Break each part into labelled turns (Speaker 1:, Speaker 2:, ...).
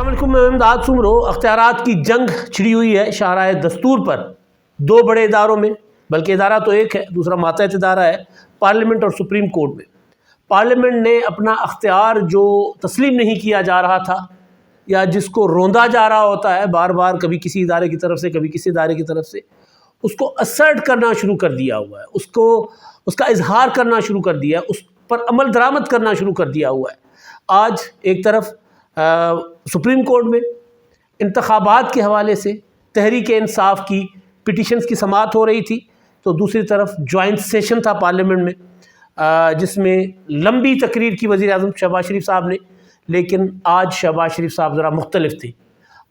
Speaker 1: السلام علیکم، میں امداد سمرو۔ اختیارات کی جنگ چھڑی ہوئی ہے شاہراہ دستور پر دو بڑے اداروں میں، بلکہ ادارہ تو ایک ہے، دوسرا ماتحت ادارہ ہے، پارلیمنٹ اور سپریم کورٹ میں۔ پارلیمنٹ نے اپنا اختیار جو تسلیم نہیں کیا جا رہا تھا یا جس کو روندا جا رہا ہوتا ہے بار بار، کبھی کسی ادارے کی طرف سے کبھی کسی ادارے کی طرف سے، اس کو اسرٹ کرنا شروع کر دیا ہوا ہے، اس کا اظہار کرنا شروع کر دیا ہے، اس پر عمل درآمد کرنا شروع کر دیا ہوا ہے۔ آج ایک طرف سپریم کورٹ میں انتخابات کے حوالے سے تحریک انصاف کی پٹیشنز کی سماعت ہو رہی تھی، تو دوسری طرف جوائنٹ سیشن تھا پارلیمنٹ میں، جس میں لمبی تقریر کی وزیر اعظم شہباز شریف صاحب نے، لیکن آج شہباز شریف صاحب ذرا مختلف تھے۔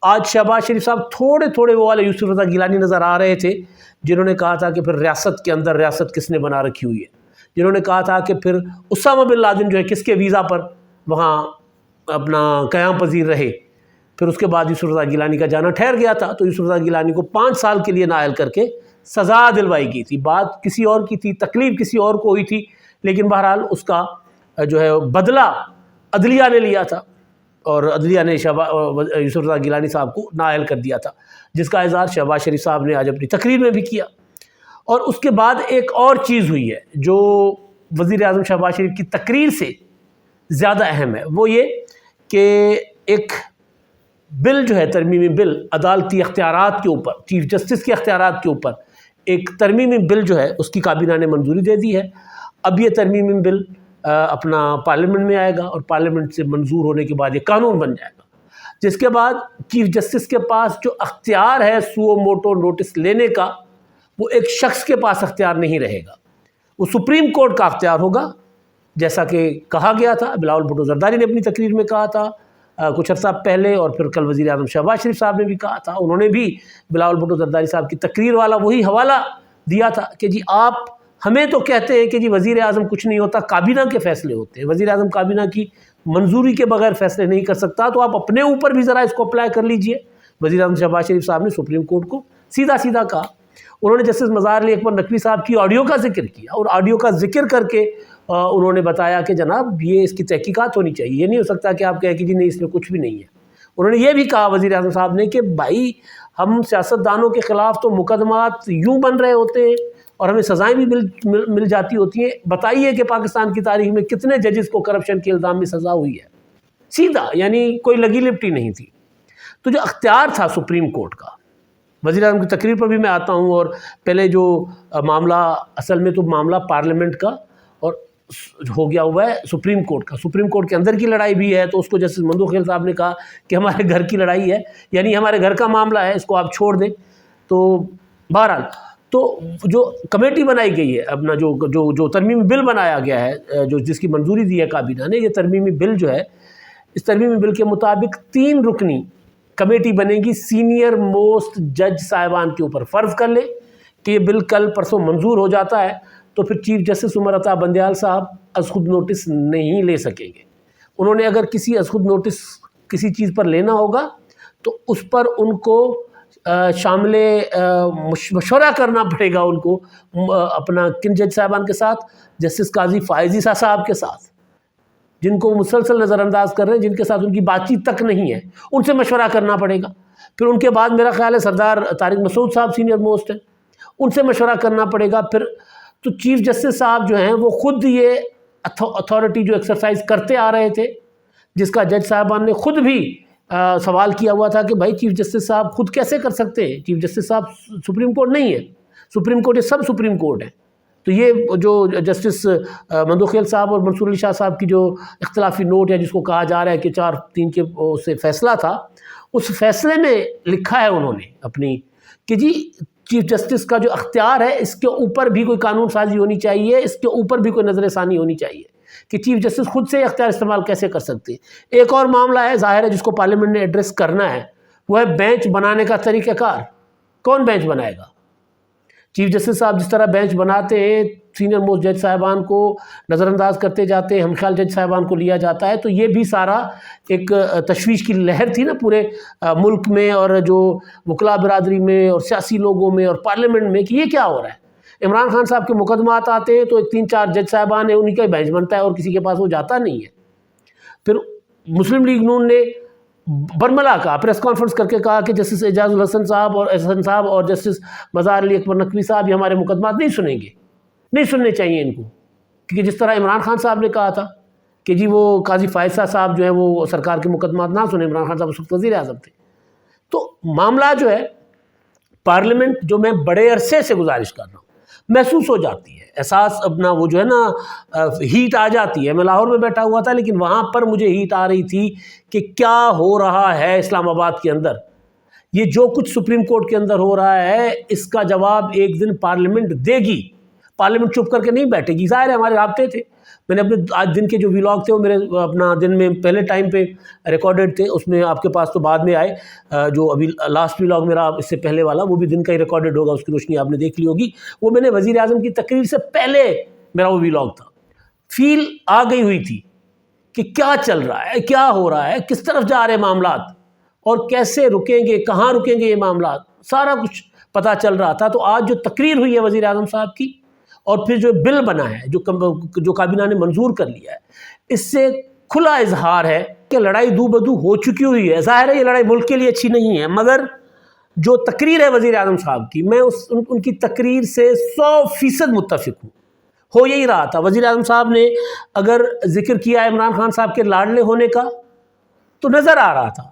Speaker 1: آج شہباز شریف صاحب تھوڑے وہ والے یوسف رضا گیلانی نظر آ رہے تھے، جنہوں نے کہا تھا کہ پھر ریاست کے اندر ریاست کس نے بنا رکھی ہوئی ہے، جنہوں نے کہا تھا کہ پھر اسامہ بن لادن جو ہے کس کے ویزا پر وہاں اپنا قیام پذیر رہے۔ پھر اس کے بعد یوسف رضا گیلانی کا جانا ٹھہر گیا تھا، تو یوسف رضا گیلانی کو 5 سال کے لیے نااہل کر کے سزا دلوائی گئی تھی۔ بات کسی اور کی تھی، تکلیف کسی اور کو ہوئی تھی، لیکن بہرحال اس کا جو ہے بدلہ عدلیہ نے لیا تھا، اور عدلیہ نے یوسف رضا گیلانی صاحب کو نااہل کر دیا تھا، جس کا اظہار شہباز شریف صاحب نے آج اپنی تقریر میں بھی کیا۔ اور اس کے بعد ایک اور چیز ہوئی ہے جو وزیر اعظم شہباز شریف کی تقریر سے زیادہ اہم ہے، وہ یہ کہ ایک بل جو ہے، ترمیمی بل عدالتی اختیارات کے اوپر، چیف جسٹس کے اختیارات کے اوپر ایک ترمیمی بل جو ہے اس کی کابینہ نے منظوری دے دی ہے۔ اب یہ ترمیمی بل اپنا پارلیمنٹ میں آئے گا، اور پارلیمنٹ سے منظور ہونے کے بعد یہ قانون بن جائے گا، جس کے بعد چیف جسٹس کے پاس جو اختیار ہے سو موٹو نوٹس لینے کا، وہ ایک شخص کے پاس اختیار نہیں رہے گا، وہ سپریم کورٹ کا اختیار ہوگا، جیسا کہ کہا گیا تھا۔ بلاول بھٹو زرداری نے اپنی تقریر میں کہا تھا کچھ عرصہ پہلے، اور پھر کل وزیر اعظم شہباز شریف صاحب نے بھی کہا تھا، انہوں نے بھی بلاول بھٹو زرداری صاحب کی تقریر والا وہی حوالہ دیا تھا کہ جی آپ ہمیں تو کہتے ہیں کہ جی وزیر اعظم کچھ نہیں ہوتا، کابینہ کے فیصلے ہوتے ہیں، وزیر اعظم کابینہ کی منظوری کے بغیر فیصلے نہیں کر سکتا، تو آپ اپنے اوپر بھی ذرا اس کو اپلائی کر لیجئے۔ وزیر اعظم شہباز شریف صاحب نے سپریم کورٹ کو سیدھا کہا۔ انہوں نے جسٹس مظہر علی اکبر نقوی صاحب کی آڈیو کا ذکر کیا، اور آڈیو کا ذکر کر کے انہوں نے بتایا کہ جناب یہ اس کی تحقیقات ہونی چاہیے، یہ نہیں ہو سکتا کہ آپ کہیں کہ جی نہیں اس میں کچھ بھی نہیں ہے۔ انہوں نے یہ بھی کہا وزیر اعظم صاحب نے کہ بھائی ہم سیاستدانوں کے خلاف تو مقدمات یوں بن رہے ہوتے ہیں اور ہمیں سزائیں بھی مل جاتی ہوتی ہیں، بتائیے کہ پاکستان کی تاریخ میں کتنے ججز کو کرپشن کے الزام میں سزا ہوئی ہے، سیدھا، یعنی کوئی لگی لپٹی نہیں تھی۔ تو جو اختیار تھا سپریم کورٹ کا، وزیر اعظم کی تقریر پر بھی میں آتا ہوں، اور پہلے جو معاملہ اصل میں تو معاملہ پارلیمنٹ کا اور ہو گیا ہوا ہے سپریم کورٹ کا، سپریم کورٹ کے اندر کی لڑائی بھی ہے، تو اس کو جسٹس مندوخیل صاحب نے کہا کہ ہمارے گھر کی لڑائی ہے، یعنی ہمارے گھر کا معاملہ ہے، اس کو آپ چھوڑ دیں۔ تو بہرحال تو جو کمیٹی بنائی گئی ہے، اپنا جو ترمیمی بل بنایا گیا ہے، جس کی منظوری دی ہے کابینہ نے، یہ ترمیمی بل جو ہے، اس ترمیمی بل کے مطابق 3 رکنی کمیٹی بنے گی سینئر موسٹ جج صاحبان کے اوپر۔ فرض کر لیں کہ یہ بل کل پرسوں منظور ہو جاتا ہے، تو پھر چیف جسٹس عمر عطا بندیال صاحب از خود نوٹس نہیں لے سکیں گے۔ انہوں نے اگر کسی از خود نوٹس کسی چیز پر لینا ہوگا تو اس پر ان کو شامل مشورہ کرنا پڑے گا، ان کو اپنا کن جج صاحبان کے ساتھ، جسٹس قاضی فائز عیسیٰ صاحب کے ساتھ، جن کو مسلسل نظر انداز کر رہے ہیں، جن کے ساتھ ان کی بات چیت تک نہیں ہے، ان سے مشورہ کرنا پڑے گا۔ پھر ان کے بعد میرا خیال ہے سردار طارق مسعود صاحب سینئر موسٹ ہیں، ان سے مشورہ کرنا پڑے گا۔ پھر تو چیف جسٹس صاحب جو ہیں وہ خود یہ اتھارٹی جو ایکسرسائز کرتے آ رہے تھے، جس کا جج صاحبان نے خود بھی سوال کیا ہوا تھا کہ بھائی چیف جسٹس صاحب خود کیسے کر سکتے ہیں، چیف جسٹس صاحب سپریم کورٹ نہیں ہے، سپریم کورٹ یہ سب سپریم کورٹ ہے۔ تو یہ جو جسٹس مندوخیل صاحب اور منصور علی شاہ صاحب کی جو اختلافی نوٹ ہے، جس کو کہا جا رہا ہے کہ 4-3 کے سے فیصلہ تھا، اس فیصلے میں لکھا ہے انہوں نے اپنی کہ جی چیف جسٹس کا جو اختیار ہے اس کے اوپر بھی کوئی قانون سازی ہونی چاہیے، اس کے اوپر بھی کوئی نظر ثانی ہونی چاہیے کہ چیف جسٹس خود سے اختیار استعمال کیسے کر سکتے ہیں۔ ایک اور معاملہ ہے ظاہر ہے جس کو پارلیمنٹ نے ایڈریس کرنا ہے، وہ ہے بینچ بنانے کا طریقہ کار۔ کون بینچ بنائے گا؟ چیف جسٹس صاحب جس طرح بینچ بناتے ہیں، سینئر موسٹ جج صاحبان کو نظر انداز کرتے جاتے ہیں، ہم خیال جج صاحبان کو لیا جاتا ہے، تو یہ بھی سارا ایک تشویش کی لہر تھی نا پورے ملک میں، اور جو وکلاء برادری میں اور سیاسی لوگوں میں اور پارلیمنٹ میں، کہ یہ کیا ہو رہا ہے۔ عمران خان صاحب کے مقدمات آتے ہیں تو 3-4 جج صاحبان ہیں، انہی کا بینچ بنتا ہے اور کسی کے پاس وہ جاتا نہیں ہے۔ پھر مسلم لیگ نون نے برملا کا پریس کانفرنس کر کے کہا کہ جسٹس اعجاز الحسن صاحب اور احسن صاحب اور جسٹس مظہر علی اکبر نقوی صاحب یہ ہمارے مقدمات نہیں سنیں گے، نہیں سننے چاہیے ان کو، کیونکہ جس طرح عمران خان صاحب نے کہا تھا کہ جی وہ قاضی فائزہ صاحب جو ہیں وہ سرکار کے مقدمات نہ سنیں، عمران خان صاحب اس وقت وزیر اعظم تھے۔ تو معاملہ جو ہے پارلیمنٹ، جو میں بڑے عرصے سے گزارش کر رہا ہوں، محسوس ہو جاتی ہے، احساس اپنا وہ جو ہے نا ہیٹ آ جاتی ہے۔ میں لاہور میں بیٹھا ہوا تھا لیکن وہاں پر مجھے ہیٹ آ رہی تھی کہ کیا ہو رہا ہے اسلام آباد کے اندر، یہ جو کچھ سپریم کورٹ کے اندر ہو رہا ہے اس کا جواب ایک دن پارلیمنٹ دے گی، پارلیمنٹ چپ کر کے نہیں بیٹھے گی۔ ظاہر ہے ہمارے رابطے تھے، میں نے اپنے آج دن کے جو ویلاگ تھے وہ میرے اپنا دن میں پہلے ٹائم پہ ریکارڈڈ تھے، اس میں آپ کے پاس تو بعد میں آئے، جو ابھی لاسٹ ویلاگ میرا اس سے پہلے والا وہ بھی دن کا ہی ریکارڈڈ ہوگا، اس کی روشنی آپ نے دیکھ لی ہوگی۔ وہ میں نے وزیر اعظم کی تقریر سے پہلے میرا وہ ویلاگ تھا، فیل آ گئی ہوئی تھی کہ کیا چل رہا ہے، کیا ہو رہا ہے، کس طرف جا رہے معاملات اور کیسے رکیں گے، کہاں رکیں گے یہ معاملات، سارا کچھ پتہ چل رہا تھا۔ تو آج جو تقریر ہوئی ہے وزیر اعظم صاحب کی اور پھر جو بل بنا ہے جو کابینہ نے منظور کر لیا ہے، اس سے کھلا اظہار ہے کہ لڑائی دو بدو ہو چکی ہوئی ہے۔ ظاہر ہے یہ لڑائی ملک کے لیے اچھی نہیں ہے، مگر جو تقریر ہے وزیر اعظم صاحب کی، میں ان کی تقریر سے 100% متفق ہوں۔ ہو یہی رہا تھا، وزیر اعظم صاحب نے اگر ذکر کیا عمران خان صاحب کے لاڈلے ہونے کا تو نظر آ رہا تھا،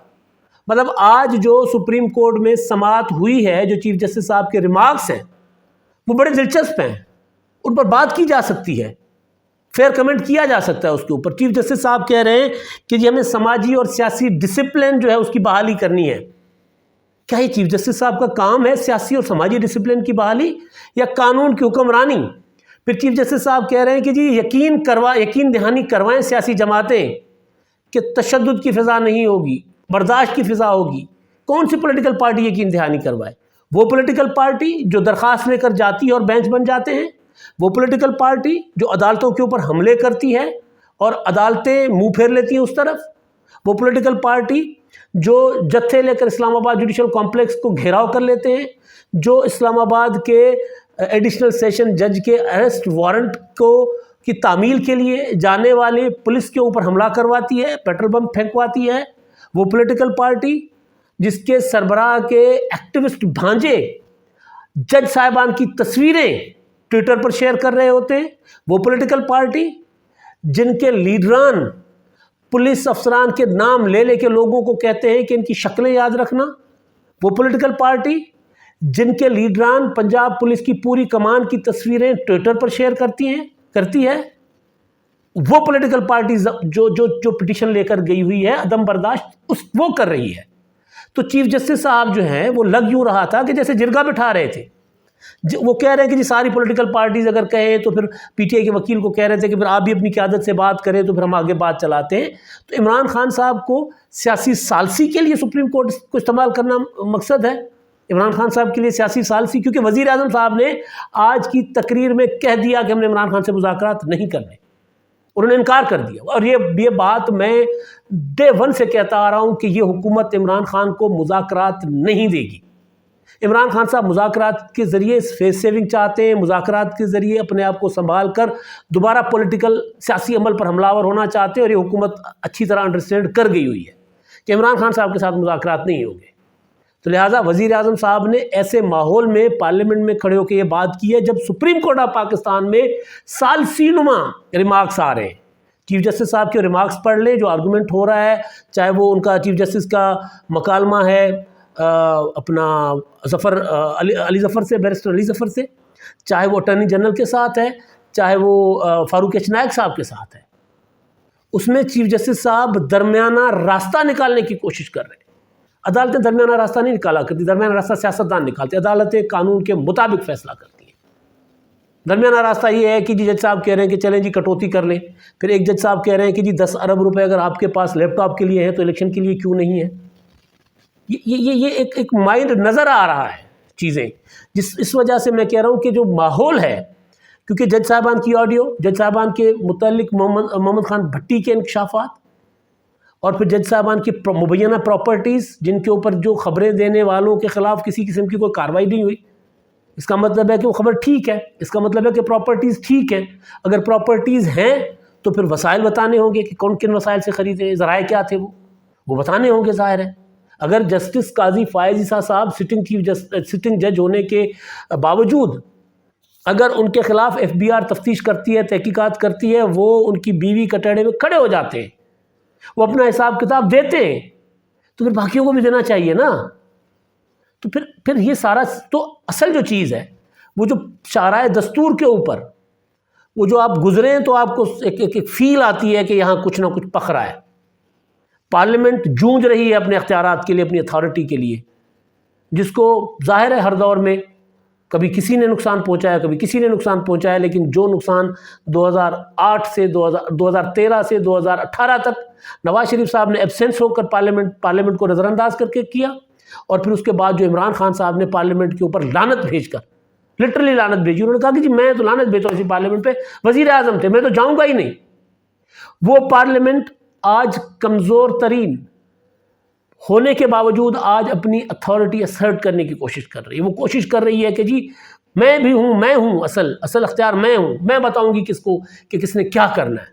Speaker 1: مطلب آج جو سپریم کورٹ میں سماعت ہوئی ہے، جو چیف جسٹس صاحب کے ریمارکس ہیں وہ بڑے دلچسپ ہیں، ان پر بات کی جا سکتی ہے، فیئر کمنٹ کیا جا سکتا ہے اس کے اوپر۔ چیف جسٹس صاحب کہہ رہے ہیں کہ جی ہمیں سماجی اور سیاسی ڈسپلن جو ہے اس کی بحالی کرنی ہے۔ کیا یہ چیف جسٹس صاحب کا کام ہے سیاسی اور سماجی ڈسپلن کی بحالی یا قانون کی حکمرانی؟ پھر چیف جسٹس صاحب کہہ رہے ہیں کہ جی یقین دہانی کروائیں سیاسی جماعتیں کہ تشدد کی فضا نہیں ہوگی، برداشت کی فضا ہوگی۔ کون سی پولیٹیکل پارٹی یقین دہانی کروائے؟ وہ پولیٹیکل پارٹی جو درخواست لے کر جاتی ہے اور بینچ بن جاتے ہیں، وہ پولیٹیکل پارٹی جو عدالتوں کے اوپر حملے کرتی ہے اور عدالتیں منہ پھیر لیتی ہیں اس طرف، وہ پولیٹیکل پارٹی جو جتھے لے کر اسلام آباد جوڈیشل کمپلیکس کو گھیراؤ کر لیتے ہیں، جو اسلام آباد کے ایڈیشنل سیشن جج کے اریسٹ وارنٹ کی تعمیل کے لیے جانے والے پولیس کے اوپر حملہ کرواتی ہے، پیٹرول بم پھینکواتی ہے، وہ پولیٹیکل پارٹی جس کے سربراہ کے ایکٹیوسٹ بھانجے جج صاحبان کی تصویریں ٹویٹر پر شیئر کر رہے ہوتے ہیں، وہ پولیٹیکل پارٹی جن کے لیڈران پولیس افسران کے نام لے لے کے لوگوں کو کہتے ہیں کہ ان کی شکلیں یاد رکھنا، وہ پولیٹیکل پارٹی جن کے لیڈران پنجاب پولیس کی پوری کمان کی تصویریں ٹویٹر پر شیئر کرتی ہے، وہ پولیٹیکل پارٹی جو پٹیشن لے کر گئی ہوئی ہے عدم برداشت وہ کر رہی ہے۔ تو چیف جسٹس صاحب جو ہیں وہ لگ یوں رہا تھا کہ جیسے جرگہ بٹھا رہے تھے، وہ کہہ رہے ہیں کہ جی ساری پولیٹیکل پارٹیز اگر کہیں تو پھر پی ٹی آئی کے وکیل کو کہہ رہے تھے کہ پھر آپ بھی اپنی قیادت سے بات کریں تو پھر ہم آگے بات چلاتے ہیں۔ تو عمران خان صاحب کو سیاسی ثالثی کے لیے سپریم کورٹ کو استعمال کرنا مقصد ہے، عمران خان صاحب کے لیے سیاسی ثالثی، کیونکہ وزیر اعظم صاحب نے آج کی تقریر میں کہہ دیا کہ ہم نے عمران خان سے مذاکرات نہیں کرنے، انہوں نے انکار کر دیا۔ اور یہ بات میں ڈے ون سے کہتا آ رہا ہوں کہ یہ حکومت عمران خان کو مذاکرات نہیں دے گی۔ عمران خان صاحب مذاکرات کے ذریعے فیس سیونگ چاہتے ہیں، مذاکرات کے ذریعے اپنے آپ کو سنبھال کر دوبارہ پولیٹیکل سیاسی عمل پر حملہ آور ہونا چاہتے ہیں، اور یہ حکومت اچھی طرح انڈرسٹینڈ کر گئی ہوئی ہے کہ عمران خان صاحب کے ساتھ مذاکرات نہیں ہوں گے۔ تو لہٰذا وزیر اعظم صاحب نے ایسے ماحول میں پارلیمنٹ میں کھڑے ہو کے یہ بات کی ہے جب سپریم کورٹ آف پاکستان میں ثالثی نما ریمارکس آ رہے ہیں۔ چیف جسٹس صاحب کے ریمارکس پڑھ لیں، جو آرگومنٹ ہو رہا ہے، چاہے وہ ان کا چیف جسٹس کا مکالمہ ہے اپنا علی ظفر سے، بیرسٹر علی ظفر سے، چاہے وہ اٹارنی جنرل کے ساتھ ہے، چاہے وہ فاروق ایچ نائک صاحب کے ساتھ ہے، اس میں چیف جسٹس صاحب درمیانہ راستہ نکالنے کی کوشش کر رہے ہیں۔ عدالتیں درمیانہ راستہ نہیں نکالا کرتی، درمیانہ راستہ سیاستدان نکالتے، عدالتیں قانون کے مطابق فیصلہ کرتی ہیں۔ درمیانہ راستہ یہ ہے کہ جی جج صاحب کہہ رہے ہیں کہ چلیں جی کٹوتی کر لیں، پھر ایک جج صاحب کہہ رہے ہیں کہ جی 10 ارب روپے اگر آپ کے پاس لیپ ٹاپ کے لیے ہیں تو الیکشن کے لیے کیوں نہیں ہے۔ یہ ایک مائنڈ نظر آ رہا ہے چیزیں، اس وجہ سے میں کہہ رہا ہوں کہ جو ماحول ہے، کیونکہ جج صاحبان کی آڈیو، جج صاحبان کے متعلق محمد خان بھٹی کے انکشافات، اور پھر جج صاحبان کی مبینہ پراپرٹیز جن کے اوپر جو خبریں دینے والوں کے خلاف کسی قسم کی کوئی کارروائی نہیں ہوئی، اس کا مطلب ہے کہ وہ خبر ٹھیک ہے، اس کا مطلب ہے کہ پراپرٹیز ٹھیک ہے۔ اگر پراپرٹیز ہیں تو پھر وسائل بتانے ہوں گے کہ کون کن وسائل سے خریدے، ذرائع کیا تھے وہ، وہ بتانے ہوں گے ظاہر ہے. اگر جسٹس قاضی فائز عیسیٰ صاحب سٹنگ جج ہونے کے باوجود اگر ان کے خلاف FBI تفتیش کرتی ہے, تحقیقات کرتی ہے, وہ ان کی بیوی کٹڑے میں کھڑے ہو جاتے ہیں, وہ اپنا حساب کتاب دیتے ہیں, تو پھر باقیوں کو بھی دینا چاہیے نا. تو پھر یہ سارا تو اصل جو چیز ہے وہ جو شاہراہ دستور کے اوپر وہ جو آپ گزرے ہیں تو آپ کو ایک فیل آتی ہے کہ یہاں کچھ نہ کچھ پکھ رہا ہے. پارلیمنٹ جونج رہی ہے اپنے اختیارات کے لیے, اپنی اتھارٹی کے لیے, جس کو ظاہر ہے ہر دور میں کبھی کسی نے نقصان پہنچایا, کبھی کسی نے نقصان پہنچایا, لیکن جو نقصان 2008 سے 2013 سے 2018 تک نواز شریف صاحب نے ایبسینس ہو کر پارلیمنٹ کو نظر انداز کر کے کیا, اور پھر اس کے بعد جو عمران خان صاحب نے پارلیمنٹ کے اوپر لعنت بھیج کر, لٹرلی لعنت بھیجی, انہوں نے کہا کہ جی میں تو لعنت بھیجتا ہوں اسی پارلیمنٹ پہ, وزیر اعظم تھے, میں تو جاؤں گا ہی نہیں. وہ پارلیمنٹ آج کمزور ترین ہونے کے باوجود آج اپنی اتھارٹی اسرٹ کرنے کی کوشش کر رہی ہے. وہ کوشش کر رہی ہے کہ جی میں بھی ہوں, میں ہوں, اصل اختیار میں ہوں, میں بتاؤں گی کس کو کہ کس نے کیا کرنا ہے.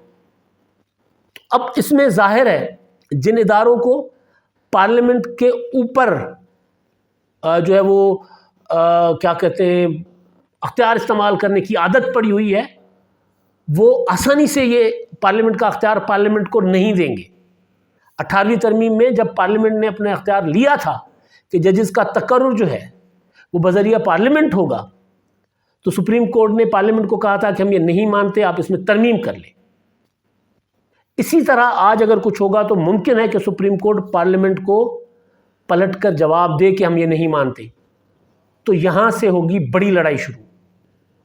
Speaker 1: اب اس میں ظاہر ہے جن اداروں کو پارلیمنٹ کے اوپر جو ہے وہ کیا کہتے ہیں اختیار استعمال کرنے کی عادت پڑی ہوئی ہے, وہ آسانی سے یہ پارلیمنٹ کا اختیار پارلیمنٹ کو نہیں دیں گے. 18ویں ترمیم میں جب پارلیمنٹ نے اپنا اختیار لیا تھا کہ ججز کا تقرر جو ہے وہ بذریعہ پارلیمنٹ ہوگا, تو سپریم کورٹ نے پارلیمنٹ کو کہا تھا کہ ہم یہ نہیں مانتے, آپ اس میں ترمیم کر لیں. اسی طرح آج اگر کچھ ہوگا تو ممکن ہے کہ سپریم کورٹ پارلیمنٹ کو پلٹ کر جواب دے کہ ہم یہ نہیں مانتے. تو یہاں سے ہوگی بڑی لڑائی شروع,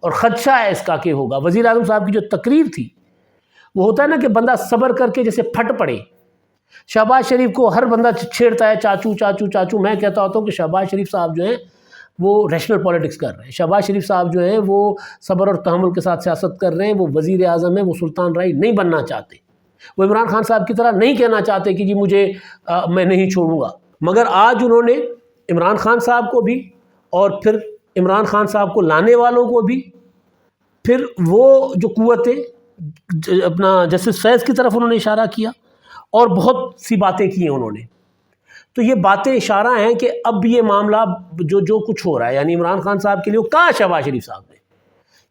Speaker 1: اور خدشہ ہے اس کا کہ ہوگا. وزیر اعظم صاحب کی جو تقریر تھی وہ ہوتا ہے نا کہ بندہ صبر کر کے جیسے پھٹ پڑے. شہباز شریف کو ہر بندہ چھیڑتا ہے, چاچو چاچو چاچو. میں کہتا ہوتا ہوں کہ شہباز شریف صاحب جو ہیں وہ ریشنل پولیٹکس کر رہے ہیں. شہباز شریف صاحب جو ہیں وہ صبر اور تحمل کے ساتھ سیاست کر رہے ہیں. وہ وزیر اعظم ہیں, وہ سلطان رائی نہیں بننا چاہتے. وہ عمران خان صاحب کی طرح نہیں کہنا چاہتے کہ جی مجھے میں نہیں چھوڑوں گا. مگر آج انہوں نے عمران خان صاحب کو بھی, اور پھر عمران خان صاحب کو لانے والوں کو بھی, پھر وہ جو قوتیں اپنا جسٹس فیض کی طرف انہوں نے اشارہ کیا, اور بہت سی باتیں کی ہیں انہوں نے. تو یہ باتیں اشارہ ہیں کہ اب یہ معاملہ جو کچھ ہو رہا ہے, یعنی عمران خان صاحب کے لیے وہ کہا شہباز شریف صاحب نے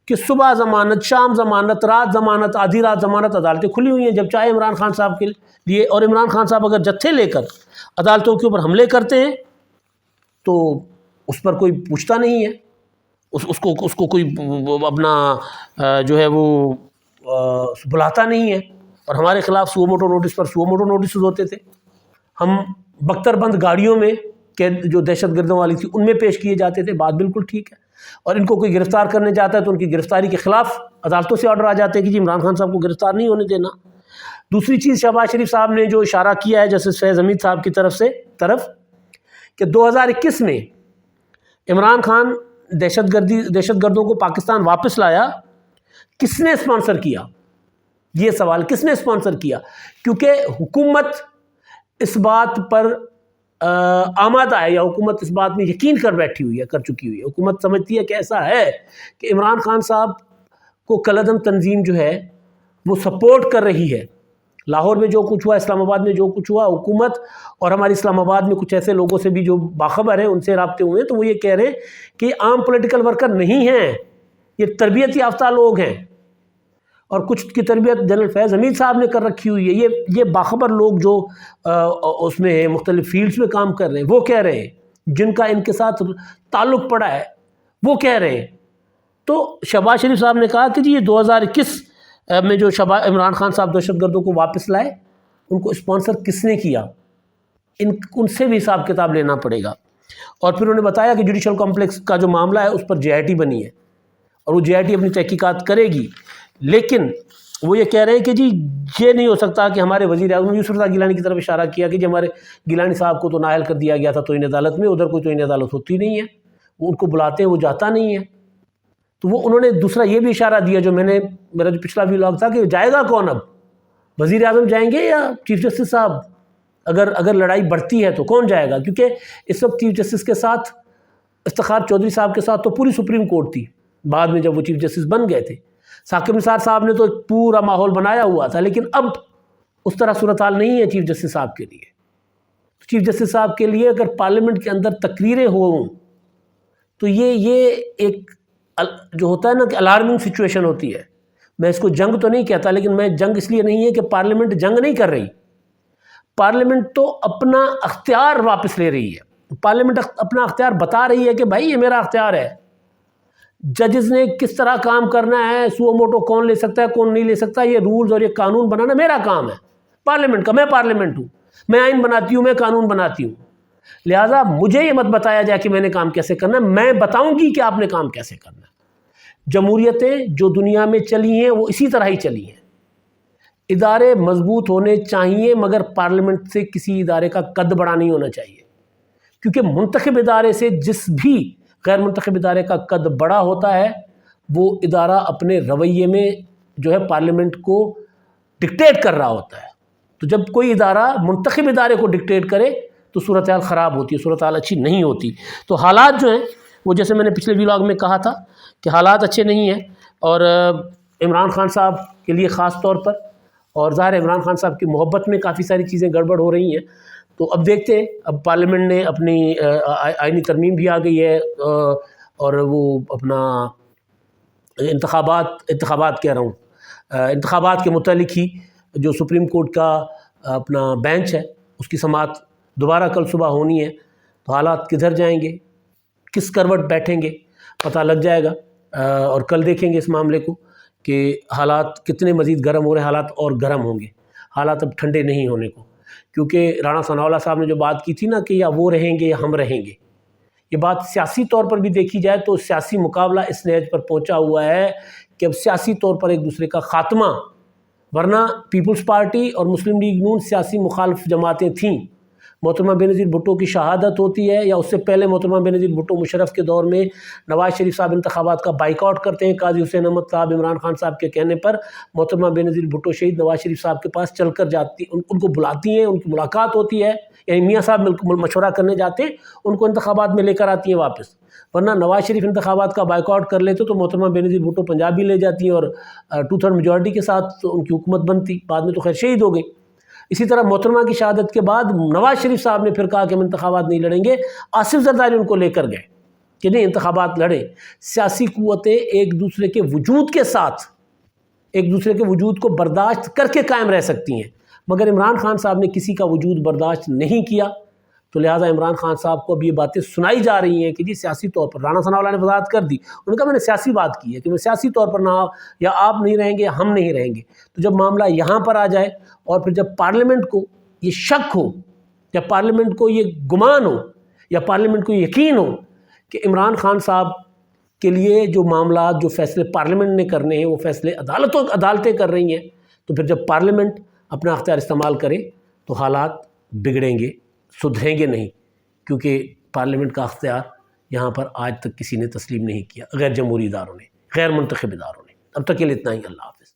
Speaker 1: کہ صبح ضمانت, شام ضمانت, رات ضمانت, آدھی رات ضمانت, عدالتیں کھلی ہوئی ہیں جب چاہے عمران خان صاحب کے لیے. اور عمران خان صاحب اگر جتھے لے کر عدالتوں کے اوپر حملے کرتے ہیں تو اس پر کوئی پوچھتا نہیں ہے, اس کو کوئی اپنا جو ہے وہ بلاتا نہیں ہے. اور ہمارے خلاف سو موٹو نوٹس پر سو موٹو نوٹسز ہوتے تھے. ہم بختر بند گاڑیوں میں کہ جو دہشت گردوں والی تھی ان میں پیش کیے جاتے تھے. بات بالکل ٹھیک ہے. اور ان کو کوئی گرفتار کرنے جاتا ہے تو ان کی گرفتاری کے خلاف عدالتوں سے آرڈر آ جاتے ہیں کہ جی عمران خان صاحب کو گرفتار نہیں ہونے دینا. دوسری چیز شہباز شریف صاحب نے جو اشارہ کیا ہے جسٹس فیض حمید صاحب کی طرف کہ 2021 میں عمران خان دہشت گردوں کو پاکستان واپس لایا, کس نے اسپانسر کیا؟ یہ سوال کس نے اسپانسر کیا؟ کیونکہ حکومت اس بات پر آمادہ ہے, یا حکومت اس بات میں یقین کر بیٹھی ہوئی ہے, کر چکی ہوئی ہے. حکومت سمجھتی ہے کہ ایسا ہے کہ عمران خان صاحب کو کالعدم تنظیم جو ہے وہ سپورٹ کر رہی ہے. لاہور میں جو کچھ ہوا, اسلام آباد میں جو کچھ ہوا, حکومت اور ہماری اسلام آباد میں کچھ ایسے لوگوں سے بھی جو باخبر ہیں ان سے رابطے ہوئے ہیں, تو وہ یہ کہہ رہے ہیں کہ عام پولیٹیکل ورکر نہیں ہیں, یہ تربیت یافتہ لوگ ہیں, اور کچھ کی تربیت جنرل فیض حمید صاحب نے کر رکھی ہوئی ہے. یہ باخبر لوگ جو اس میں مختلف فیلڈز میں کام کر رہے ہیں وہ کہہ رہے ہیں, جن کا ان کے ساتھ تعلق پڑا ہے وہ کہہ رہے ہیں. تو شہباز شریف صاحب نے کہا کہ جی یہ 2021 میں جو عمران خان صاحب دہشت گردوں کو واپس لائے ان کو اسپانسر کس نے کیا, ان سے بھی حساب کتاب لینا پڑے گا. اور پھر انہوں نے بتایا کہ جوڈیشل کمپلیکس کا جو معاملہ ہے اس پر JIT بنی ہے, اور وہ JIT اپنی تحقیقات کرے گی. لیکن وہ یہ کہہ رہے ہیں کہ جی یہ نہیں ہو سکتا کہ ہمارے وزیر اعظم یوسف رضا گیلانی کی طرف اشارہ کیا کہ جی ہمارے گیلانی صاحب کو تو نااہل کر دیا گیا تھا توہین عدالت میں, ادھر کوئی توہین عدالت ہوتی نہیں ہے, وہ ان کو بلاتے ہیں وہ جاتا نہیں ہے. تو وہ انہوں نے دوسرا یہ بھی اشارہ دیا جو میرا جو پچھلا ویلاگ تھا کہ جائے گا کون, اب وزیر اعظم جائیں گے یا چیف جسٹس صاحب؟ اگر لڑائی بڑھتی ہے تو کون جائے گا؟ کیونکہ اس وقت چیف جسٹس کے ساتھ افتخار چودھری صاحب کے ساتھ تو پوری سپریم کورٹ تھی بعد میں جب وہ چیف جسٹس بن گئے تھے. ثاقب نثار صاحب نے تو پورا ماحول بنایا ہوا تھا, لیکن اب اس طرح صورتحال نہیں ہے چیف جسٹس صاحب کے لیے. چیف جسٹس صاحب کے لیے اگر پارلیمنٹ کے اندر تقریریں ہوں تو یہ ایک جو ہوتا ہے نا کہ الارمنگ سچویشن ہوتی ہے. میں اس کو جنگ تو نہیں کہتا، لیکن میں جنگ اس لیے نہیں ہے کہ پارلیمنٹ جنگ نہیں کر رہی. پارلیمنٹ تو اپنا اختیار واپس لے رہی ہے. پارلیمنٹ اپنا اختیار بتا رہی ہے کہ بھائی یہ میرا اختیار ہے. ججز نے کس طرح کام کرنا ہے، سو موٹو کون لے سکتا ہے کون نہیں لے سکتا، یہ رولز اور یہ قانون بنانا میرا کام ہے پارلیمنٹ کا. میں پارلیمنٹ ہوں، میں آئین بناتی ہوں، میں قانون بناتی ہوں. لہٰذا مجھے یہ مت بتایا جائے کہ میں نے کام کیسے کرنا ہے، میں بتاؤں گی کہ آپ نے کام کیسے کرنا ہے. جمہوریتیں جو دنیا میں چلی ہیں وہ اسی طرح ہی چلی ہیں. ادارے مضبوط ہونے چاہیے، مگر پارلیمنٹ سے کسی ادارے کا قد بڑا نہیں ہونا چاہیے، کیونکہ منتخب ادارے سے جس بھی غیر منتخب ادارے کا قد بڑا ہوتا ہے وہ ادارہ اپنے رویے میں جو ہے پارلیمنٹ کو ڈکٹیٹ کر رہا ہوتا ہے. تو جب کوئی ادارہ منتخب ادارے کو ڈکٹیٹ کرے تو صورتحال خراب ہوتی ہے، صورتحال اچھی نہیں ہوتی. تو حالات جو ہیں وہ جیسے میں نے پچھلے ویلاگ میں کہا تھا کہ حالات اچھے نہیں ہیں، اور عمران خان صاحب کے لیے خاص طور پر، اور ظاہر عمران خان صاحب کی محبت میں کافی ساری چیزیں گڑبڑ ہو رہی ہیں. تو اب دیکھتے ہیں، اب پارلیمنٹ نے اپنی آئینی ترمیم بھی آ گئی ہے، اور وہ اپنا انتخابات کہہ رہا ہوں، انتخابات کے متعلق ہی جو سپریم کورٹ کا اپنا بینچ ہے اس کی سماعت دوبارہ کل صبح ہونی ہے. تو حالات کدھر جائیں گے، کس کروٹ بیٹھیں گے، پتہ لگ جائے گا. اور کل دیکھیں گے اس معاملے کو کہ حالات کتنے مزید گرم ہو رہے ہیں. حالات اور گرم ہوں گے، حالات اب ٹھنڈے نہیں ہونے کو، کیونکہ رانا ثناء اللہ صاحب نے جو بات کی تھی نا کہ یا وہ رہیں گے یا ہم رہیں گے، یہ بات سیاسی طور پر بھی دیکھی جائے تو سیاسی مقابلہ اس نہج پر پہنچا ہوا ہے کہ اب سیاسی طور پر ایک دوسرے کا خاتمہ. ورنہ پیپلز پارٹی اور مسلم لیگ نون سیاسی مخالف جماعتیں تھیں. محترمہ بینظیر بھٹو کی شہادت ہوتی ہے یا اس سے پہلے محترمہ بینظیر بھٹو مشرف کے دور میں نواز شریف صاحب انتخابات کا بائیکاٹ کرتے ہیں قاضی حسین احمد صاحب عمران خان صاحب کے کہنے پر. محترمہ بینظیر بھٹو شہید نواز شریف صاحب کے پاس چل کر جاتی، ان کو بلاتی ہیں، ان کی ملاقات ہوتی ہے، یعنی میاں صاحب مشورہ کرنے جاتے ہیں، ان کو انتخابات میں لے کر آتی ہیں واپس. ورنہ نواز شریف انتخابات کا بائیکاٹ کر لیتے تو محترمہ بینظیر بھٹو پنجاب بھی لے جاتی ہیں اور 2/3 میجورٹی کے ساتھ ان کی حکومت بنتی. بعد میں تو خیر شہید ہو گئی. اسی طرح محترمہ کی شہادت کے بعد نواز شریف صاحب نے پھر کہا کہ ہم انتخابات نہیں لڑیں گے. آصف زرداری ان کو لے کر گئے کہ نہیں انتخابات لڑیں. سیاسی قوتیں ایک دوسرے کے وجود کے ساتھ ایک دوسرے کے وجود کو برداشت کر کے قائم رہ سکتی ہیں، مگر عمران خان صاحب نے کسی کا وجود برداشت نہیں کیا. تو لہٰذا عمران خان صاحب کو اب یہ باتیں سنائی جا رہی ہیں کہ جی سیاسی طور پر رانا ثناء اللہ نے وضاحت کر دی. انہوں نے کہا میں نے سیاسی بات کی ہے کہ میں سیاسی طور پر نہ یا آپ نہیں رہیں گے ہم نہیں رہیں گے. تو جب معاملہ یہاں پر آ جائے اور پھر جب پارلیمنٹ کو یہ شک ہو یا پارلیمنٹ کو یہ گمان ہو یا پارلیمنٹ کو یقین ہو کہ عمران خان صاحب کے لیے جو معاملات جو فیصلے پارلیمنٹ نے کرنے ہیں وہ فیصلے عدالتیں کر رہی ہیں، تو پھر جب پارلیمنٹ اپنا اختیار استعمال کرے تو حالات بگڑیں گے، سدھریں گے نہیں، کیونکہ پارلیمنٹ کا اختیار یہاں پر آج تک کسی نے تسلیم نہیں کیا، غیر جمہوری اداروں نے، غیر منتخب اداروں نے. اب تک کے لیے اتنا ہی. اللہ حافظ.